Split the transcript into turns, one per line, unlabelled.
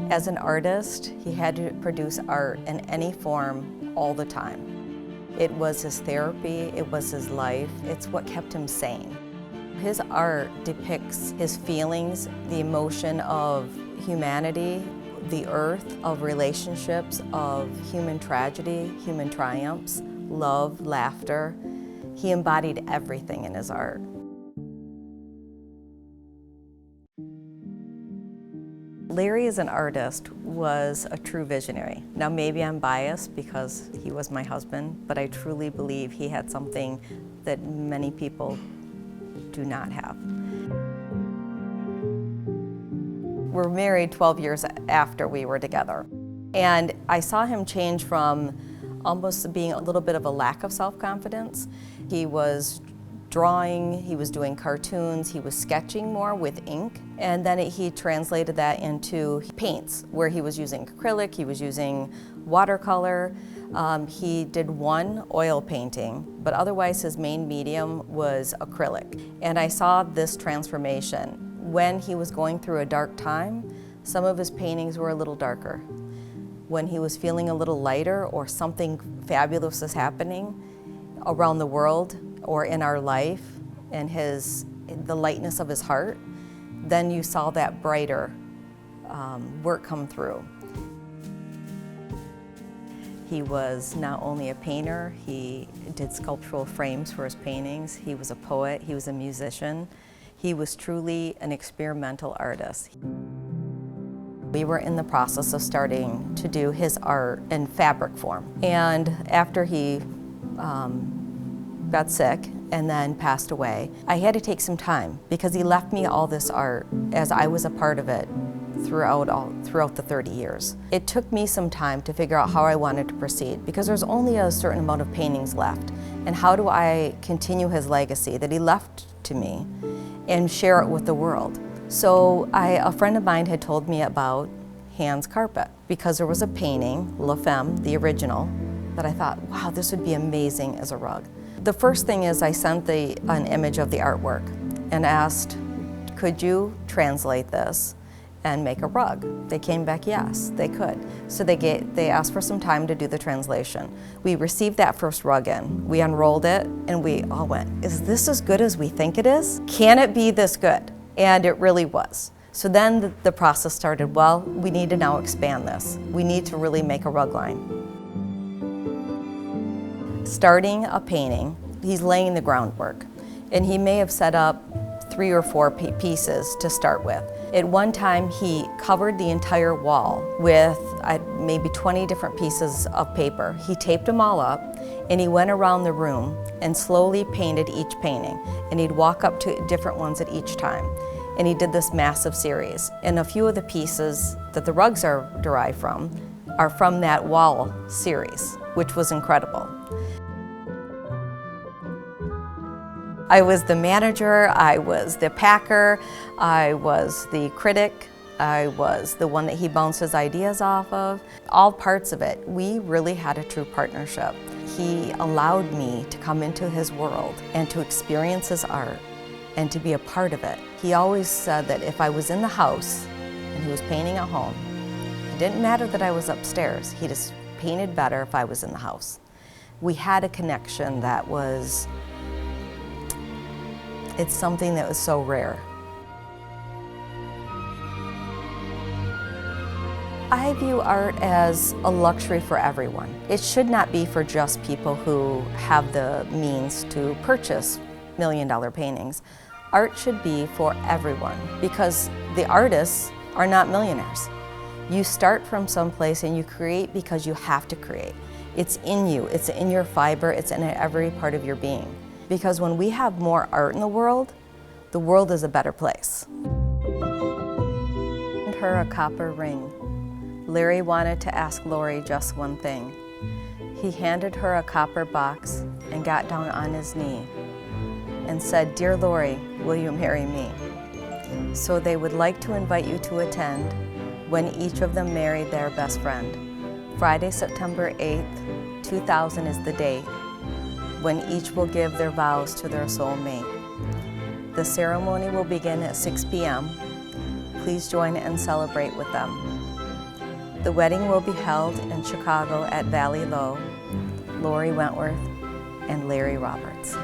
As an artist, he had to produce art in any form all the time. It was his therapy, it was his life, it's what kept him sane. His art depicts his feelings, the emotion of humanity, the earth, of relationships, of human tragedy, human triumphs, love, laughter. He embodied everything in his art. Larry as an artist was a true visionary. Now maybe I'm biased because he was my husband, but I truly believe he had something that many people do not have. We're married 12 years after we were together. And I saw him change from almost being a little bit of a lack of self-confidence. He was drawing, he was doing cartoons, he was sketching more with ink, and then he translated that into paints, where he was using acrylic, he was using watercolor. He did one oil painting, but otherwise his main medium was acrylic. And I saw this transformation. When he was going through a dark time, some of his paintings were a little darker. When he was feeling a little lighter or something fabulous was happening around the world or in our life and the lightness of his heart, then you saw that brighter work come through. He was not only a painter, he did sculptural frames for his paintings, he was a poet, he was a musician. He was truly an experimental artist. We were in the process of starting to do his art in fabric form. And after he got sick and then passed away, I had to take some time because he left me all this art as I was a part of it throughout the 30 years. It took me some time to figure out how I wanted to proceed because there's only a certain amount of paintings left. And how do I continue his legacy that he left to me and share it with the world? So a friend of mine had told me about Hans carpet because there was a painting, La Femme, the original, that I thought, wow, this would be amazing as a rug. The first thing is I sent an image of the artwork and asked, could you translate this and make a rug? They came back, yes, they could. So they asked for some time to do the translation. We received that first rug in, we unrolled it, and we all went, is this as good as we think it is? Can it be this good? And it really was. So then the process started, well, we need to now expand this. We need to really make a rug line. Starting a painting, he's laying the groundwork, and he may have set up 3 or 4 pieces to start with. At one time, he covered the entire wall with maybe 20 different pieces of paper. He taped them all up, and he went around the room and slowly painted each painting. And he'd walk up to different ones at each time. And he did this massive series. And a few of the pieces that the rugs are derived from are from that wall series, which was incredible. I was the manager, I was the packer, I was the critic, I was the one that he bounced his ideas off of. All parts of it, we really had a true partnership. He allowed me to come into his world and to experience his art and to be a part of it. He always said that if I was in the house and he was painting at home, it didn't matter that I was upstairs, he just painted better if I was in the house. We had a connection that was, it's something that was so rare. I view art as a luxury for everyone. It should not be for just people who have the means to purchase million-dollar paintings. Art should be for everyone because the artists are not millionaires. You start from someplace and you create because you have to create. It's in you, it's in your fiber, it's in every part of your being. Because when we have more art in the world is a better place. And her a copper ring. Larry wanted to ask Laurie just one thing. He handed her a copper box and got down on his knee and said, "Dear Laurie, will you marry me?" So they would like to invite you to attend when each of them married their best friend. Friday, September 8th, 2000 is the date when each will give their vows to their soulmate. The ceremony will begin at 6 p.m. Please join and celebrate with them. The wedding will be held in Chicago at Valley Low, Laurie Wentworth and Larry Roberts.